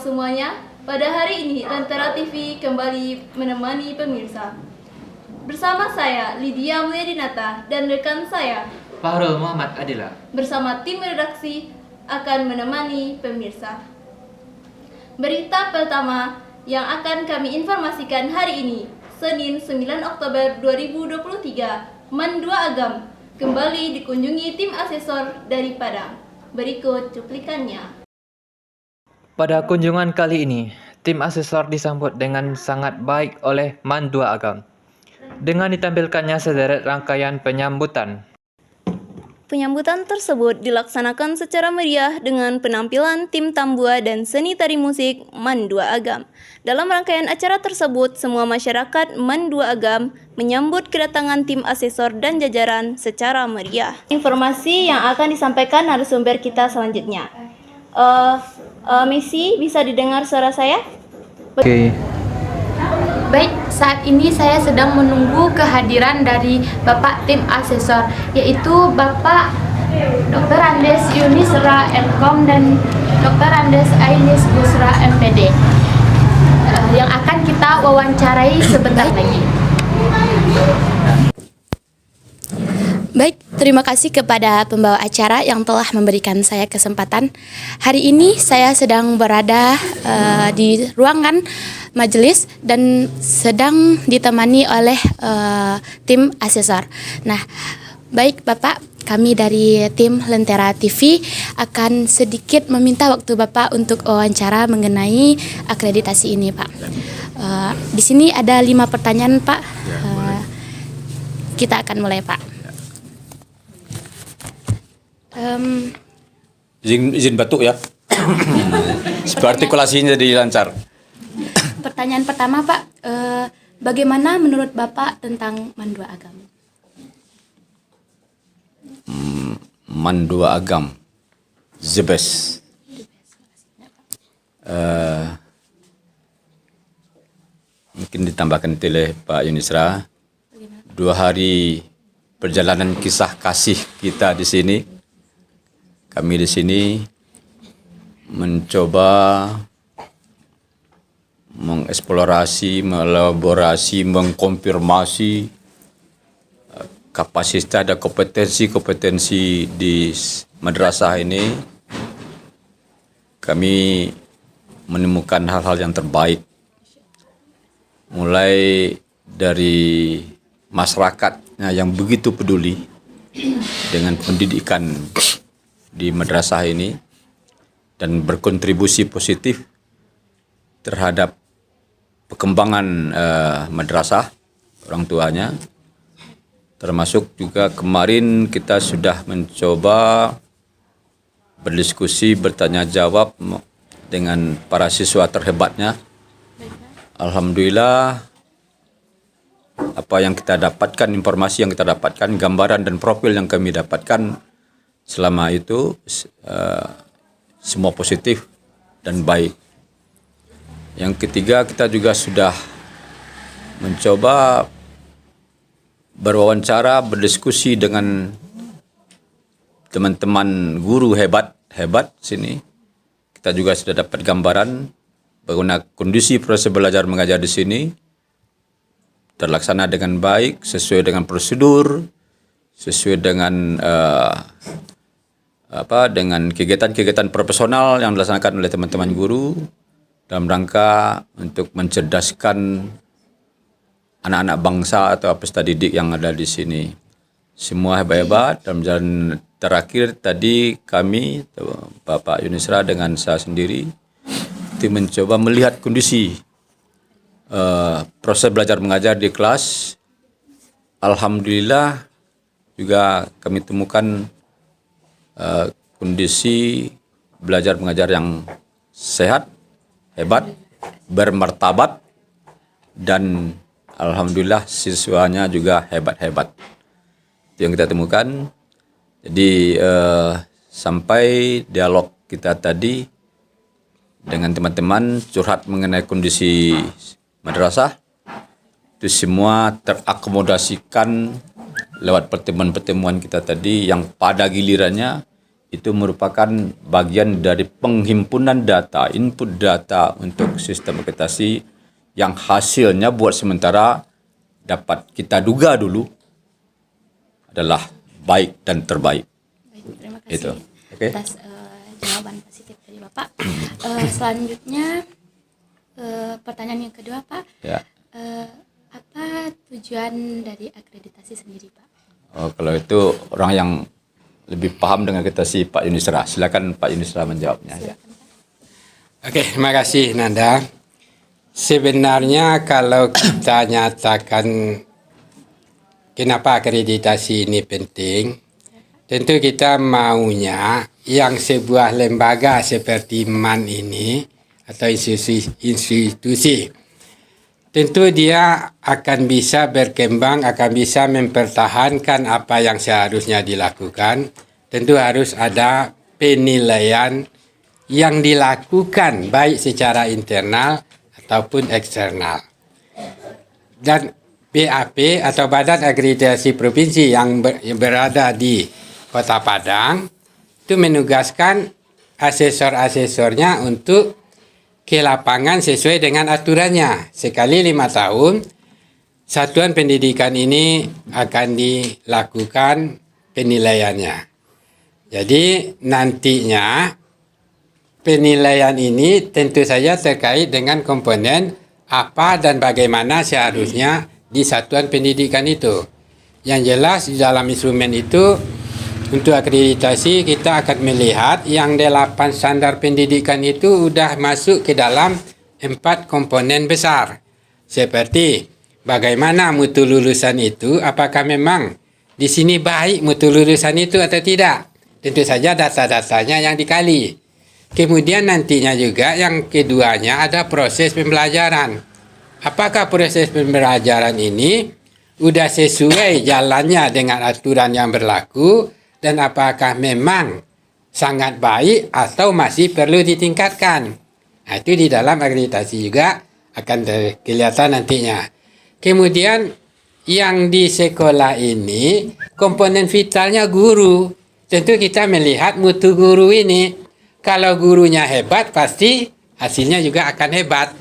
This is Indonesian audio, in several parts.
Semuanya, pada hari ini Lentera TV kembali menemani pemirsa. Bersama saya Lydia Mulyadinata dan rekan saya Fahrul Muhammad Adila bersama tim redaksi akan menemani pemirsa. Berita pertama yang akan kami informasikan hari ini, Senin 9 Oktober 2023, MAN 2 Agam kembali dikunjungi tim asesor dari Padang. Berikut cuplikannya. Pada kunjungan kali ini, tim asesor disambut dengan sangat baik oleh MAN 2 Agam dengan ditampilkannya sederet rangkaian penyambutan. Penyambutan tersebut dilaksanakan secara meriah dengan penampilan tim tambua dan seni tari musik MAN 2 Agam. Dalam rangkaian acara tersebut, semua masyarakat MAN 2 Agam menyambut kedatangan tim asesor dan jajaran secara meriah. Informasi yang akan disampaikan narasumber kita selanjutnya. Messi, bisa didengar suara saya? Oke. Baik, saat ini saya sedang menunggu kehadiran dari Bapak tim asesor, yaitu Bapak Dr. Andes Yunisra MKOM dan Dr. Andes Ainis Busra MPD yang akan kita wawancarai sebentar lagi. Baik, terima kasih kepada pembawa acara yang telah memberikan saya kesempatan. Hari ini saya sedang berada di ruangan majelis dan sedang ditemani oleh tim asesor. Nah, baik Bapak, kami dari tim Lentera TV akan sedikit meminta waktu Bapak untuk wawancara mengenai akreditasi ini, Pak. Di sini ada 5 pertanyaan, Pak. Kita akan mulai, Pak. Izin batuk ya. Supaya artikulasinya jadi lancar. Pertanyaan pertama, Pak, bagaimana menurut Bapak tentang MAN 2 Agam? MAN 2 Agam, the best. Mungkin ditambahkan oleh Pak Yunisra, 2 hari perjalanan kisah kasih kita di sini. Kami di sini mencoba mengeksplorasi, mengelaborasi, mengkonfirmasi kapasitas dan kompetensi di madrasah ini. Kami menemukan hal-hal yang terbaik, mulai dari masyarakatnya yang begitu peduli dengan pendidikan di madrasah ini dan berkontribusi positif terhadap perkembangan madrasah, orang tuanya. Termasuk juga kemarin kita sudah mencoba berdiskusi, bertanya jawab dengan para siswa terhebatnya. Alhamdulillah, apa yang kita dapatkan, informasi yang kita dapatkan, gambaran dan profil yang kami dapatkan selama itu semua positif dan baik. Yang ketiga, kita juga sudah mencoba berwawancara, berdiskusi dengan teman-teman guru hebat sini. Kita juga sudah dapat gambaran bagaimana kondisi proses belajar mengajar di sini terlaksana dengan baik, sesuai dengan prosedur, sesuai dengan dengan kegiatan-kegiatan profesional yang dilaksanakan oleh teman-teman guru dalam rangka untuk mencerdaskan anak-anak bangsa atau peserta didik yang ada di sini. Semua hebat-hebat. Dalam jalan terakhir tadi kami, Bapak Yunisra dengan saya sendiri, itu mencoba melihat kondisi proses belajar mengajar di kelas. Alhamdulillah juga kami temukan kondisi belajar mengajar yang sehat, hebat, bermartabat, dan alhamdulillah siswanya juga hebat-hebat. Itu yang kita temukan. Jadi sampai dialog kita tadi dengan teman-teman curhat mengenai kondisi madrasah, itu semua terakomodasikan lewat pertemuan-pertemuan kita tadi yang pada gilirannya itu merupakan bagian dari penghimpunan data, input data untuk sistem akreditasi yang hasilnya buat sementara dapat kita duga dulu adalah baik dan terbaik. Baik, terima kasih Itu. Oke. atas jawaban positif dari Bapak. Selanjutnya pertanyaan yang kedua, Pak. Ya. Apa tujuan dari akreditasi sendiri, Pak? Oh, kalau itu orang yang lebih paham dengan akreditasi Pak Yunisra. Silakan Pak Yunisra menjawabnya. Ya. Oke, terima kasih Nanda. Sebenarnya kalau kita nyatakan kenapa akreditasi ini penting, tentu kita maunya yang sebuah lembaga seperti MAN ini atau institusi, tentu dia akan bisa berkembang, akan bisa mempertahankan apa yang seharusnya dilakukan. Tentu harus ada penilaian yang dilakukan baik secara internal ataupun eksternal. Dan BAP atau Badan Akreditasi Provinsi yang berada di Kota Padang itu menugaskan asesor-asesornya untuk ke lapangan sesuai dengan aturannya. Sekali 5 tahun, satuan pendidikan ini akan dilakukan penilaiannya. Jadi nantinya penilaian ini tentu saja terkait dengan komponen apa dan bagaimana seharusnya di satuan pendidikan itu. Yang jelas di dalam instrumen itu untuk akreditasi kita akan melihat yang 8 standar pendidikan itu sudah masuk ke dalam 4 komponen besar. Seperti bagaimana mutu lulusan itu, apakah memang di sini baik mutu lulusan itu atau tidak. Tentu saja data-datanya yang dikali. Kemudian nantinya juga yang keduanya ada proses pembelajaran. Apakah proses pembelajaran ini sudah sesuai jalannya dengan aturan yang berlaku dan apakah memang sangat baik atau masih perlu ditingkatkan. Nah, itu di dalam akreditasi juga akan kelihatan nantinya. Kemudian yang di sekolah ini komponen vitalnya guru. Tentu kita melihat mutu guru ini. Kalau gurunya hebat pasti hasilnya juga akan hebat.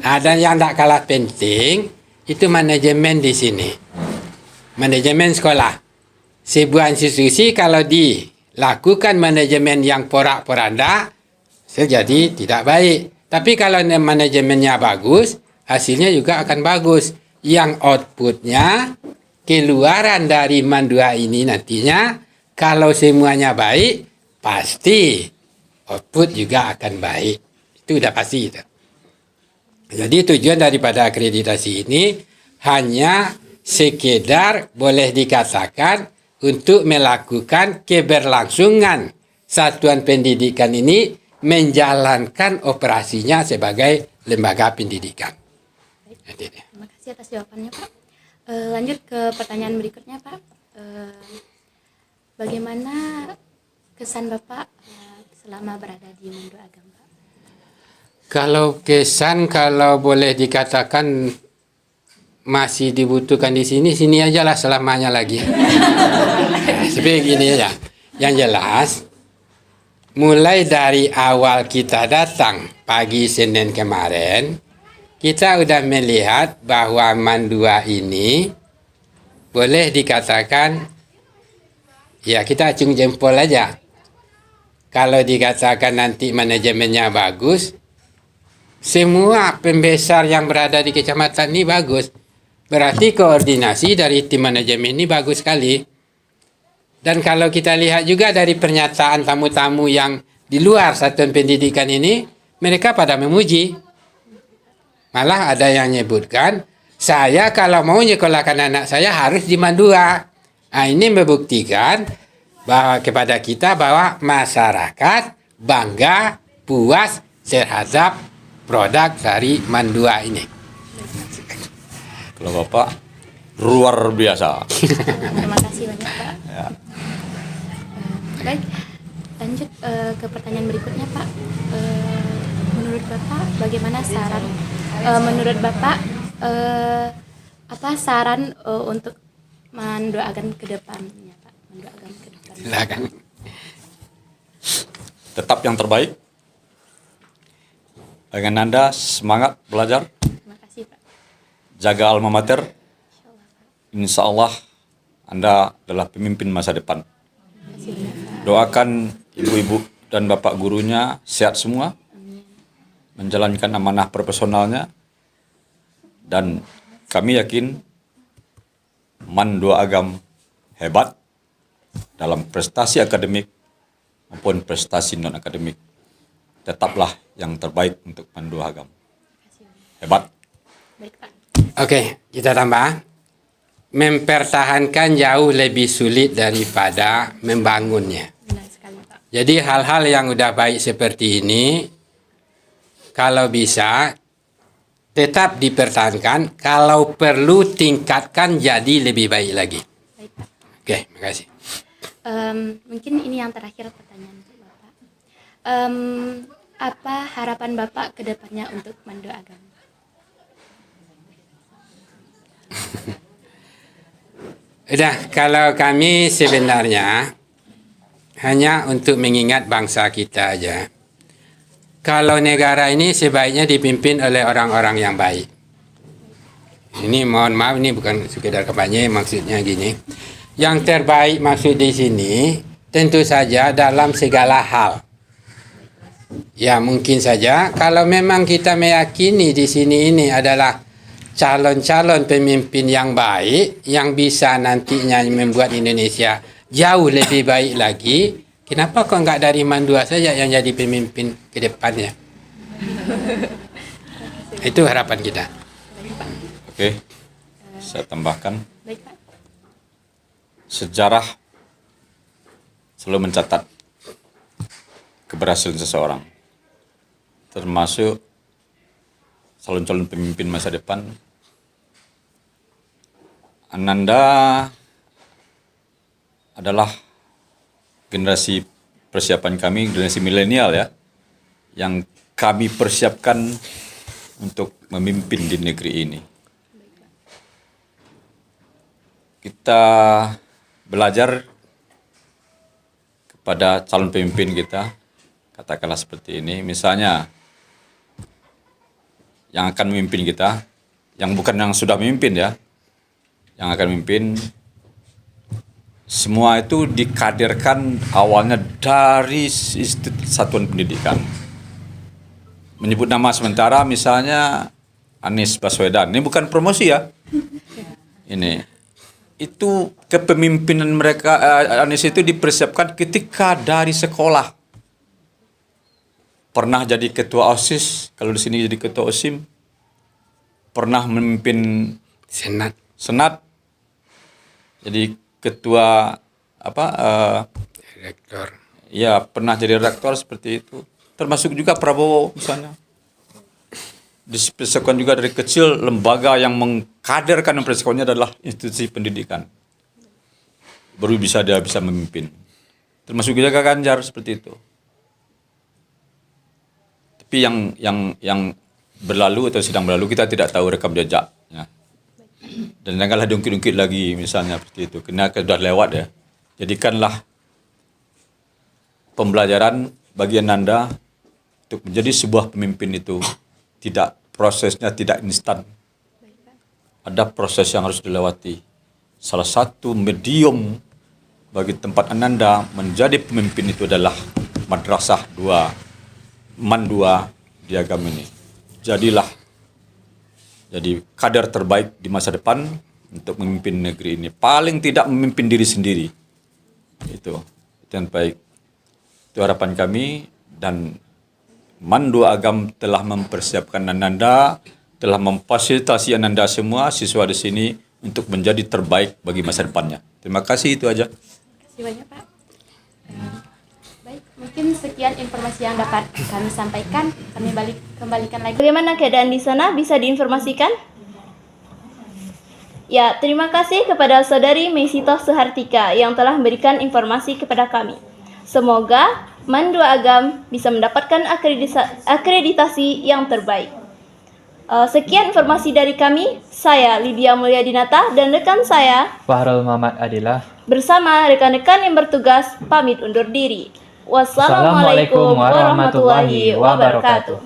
Nah, dan yang tak kalah penting itu manajemen di sini. Manajemen sekolah. Sebuah institusi kalau dilakukan manajemen yang porak-poranda jadi tidak baik. Tapi kalau manajemennya bagus, hasilnya juga akan bagus. Yang outputnya, keluaran dari MAN 2 ini nantinya, kalau semuanya baik, pasti output juga akan baik. Itu udah pasti. Itu. Jadi tujuan daripada akreditasi ini hanya sekedar boleh dikatakan untuk melakukan keberlangsungan satuan pendidikan ini menjalankan operasinya sebagai lembaga pendidikan. Terima kasih atas jawabannya, Pak. Lanjut ke pertanyaan berikutnya, Pak. Bagaimana kesan Bapak selama berada di MAN 2 Agam, Pak? Kalau kesan, kalau boleh dikatakan masih dibutuhkan di sini aja lah selamanya lagi. Seperti gini aja. Yang jelas, mulai dari awal kita datang pagi Senin kemarin, kita udah melihat bahwa MAN 2 ini boleh dikatakan, ya kita acung jempol aja. Kalau dikatakan nanti manajemennya bagus, semua pembesar yang berada di kecamatan ini bagus. Berarti koordinasi dari tim manajemen ini bagus sekali. Dan kalau kita lihat juga dari pernyataan tamu-tamu yang di luar satuan pendidikan ini, mereka pada memuji. Malah ada yang menyebutkan, saya kalau mau nyekolahkan anak saya harus di MAN 2. Nah, ini membuktikan bahwa kepada kita bahwa masyarakat bangga, puas terhadap produk dari MAN 2 ini. Kalau Bapak luar biasa. Terima kasih banyak, Pak. Ya. Baik, lanjut ke pertanyaan berikutnya, Pak. Menurut Bapak, bagaimana saran? Menurut Bapak, apa saran untuk MAN 2 Agam ke depannya, Pak? MAN 2 Agam ke depan. Silakan. tetap yang terbaik. Dengan Anda semangat belajar, Terima kasih, Pak. jaga alma mater. Insya Allah Anda adalah pemimpin masa depan. Doakan ibu-ibu dan bapak gurunya sehat semua, menjalankan amanah profesionalnya, dan kami yakin MAN 2 Agam hebat dalam prestasi akademik maupun prestasi non-akademik. Tetaplah yang terbaik untuk MAN 2 Agam. Hebat. Baik, Pak. Oke, kita tambah. Mempertahankan jauh lebih sulit daripada membangunnya. Benar sekali, Pak. Jadi hal-hal yang udah baik seperti ini, kalau bisa tetap dipertahankan, kalau perlu tingkatkan jadi lebih baik lagi. Baik, Pak. Oke, makasih. Mungkin ini yang terakhir pertanyaan untuk Bapak. Apa harapan Bapak ke depannya untuk MAN 2 Agam? Udah, kalau kami sebenarnya hanya untuk mengingat bangsa kita aja. Kalau negara ini sebaiknya dipimpin oleh orang-orang yang baik. Ini mohon maaf, ini bukan sekedar kampanye, maksudnya gini. Yang terbaik maksud di sini tentu saja dalam segala hal. Ya mungkin saja kalau memang kita meyakini di sini ini adalah calon-calon pemimpin yang baik yang bisa nantinya membuat Indonesia jauh lebih baik lagi, kenapa kok nggak dari MAN 2 saja yang jadi pemimpin ke depannya? Itu harapan kita. Oke, saya tambahkan. Baik, Pak. Sejarah selalu mencatat keberhasilan seseorang, termasuk calon-calon pemimpin masa depan. Ananda adalah generasi persiapan kami, generasi milenial ya, yang kami persiapkan untuk memimpin di negeri ini. Kita belajar kepada calon pemimpin kita, katakanlah seperti ini, misalnya yang akan memimpin kita, yang bukan yang sudah memimpin ya, yang akan memimpin, semua itu dikaderkan awalnya dari satuan pendidikan. Menyebut nama sementara misalnya Anies Baswedan, ini bukan promosi ya, ini. Itu kepemimpinan mereka, Anies itu dipersiapkan ketika dari sekolah. Pernah jadi ketua OSIS, kalau di sini jadi ketua OSIM. Pernah memimpin Senat. Jadi ketua Rektor. ya pernah jadi rektor seperti itu. Termasuk juga Prabowo misalnya. Dipersiapkan juga dari kecil, lembaga yang mengkaderkan dan mempersiapkannya adalah institusi pendidikan. Baru dia bisa memimpin. Termasuk juga Ganjar seperti itu. Tapi yang berlalu atau sedang berlalu kita tidak tahu rekam jejaknya. Dan janganlah diungkit-ungkit lagi misalnya seperti itu. Karena sudah lewat ya. Jadikanlah pembelajaran bagi Anda untuk menjadi sebuah pemimpin itu prosesnya tidak instan. Ada proses yang harus dilewati. Salah satu medium bagi tempat Anda menjadi pemimpin itu adalah Madrasah 2, MAN 2 di agama ini. Jadi kader terbaik di masa depan untuk memimpin negeri ini. Paling tidak memimpin diri sendiri. Itu yang baik. Itu harapan kami, dan MAN 2 Agam telah mempersiapkan Ananda, telah memfasilitasi Ananda semua siswa di sini untuk menjadi terbaik bagi masa depannya. Terima kasih, itu aja. Terima kasih banyak, Pak. Baik, mungkin sekian informasi yang dapat kami sampaikan. Kami kembalikan lagi. Bagaimana keadaan di sana? Bisa diinformasikan? Ya, terima kasih kepada Saudari Mesito Suhartika yang telah memberikan informasi kepada kami. Semoga MAN 2 Agam bisa mendapatkan akreditasi yang terbaik. Sekian informasi dari kami. Saya Lydia Mulyadinata dan rekan saya Fahrul Muhammad Adilah. bersama rekan-rekan yang bertugas pamit undur diri. Wassalamualaikum warahmatullahi wabarakatuh.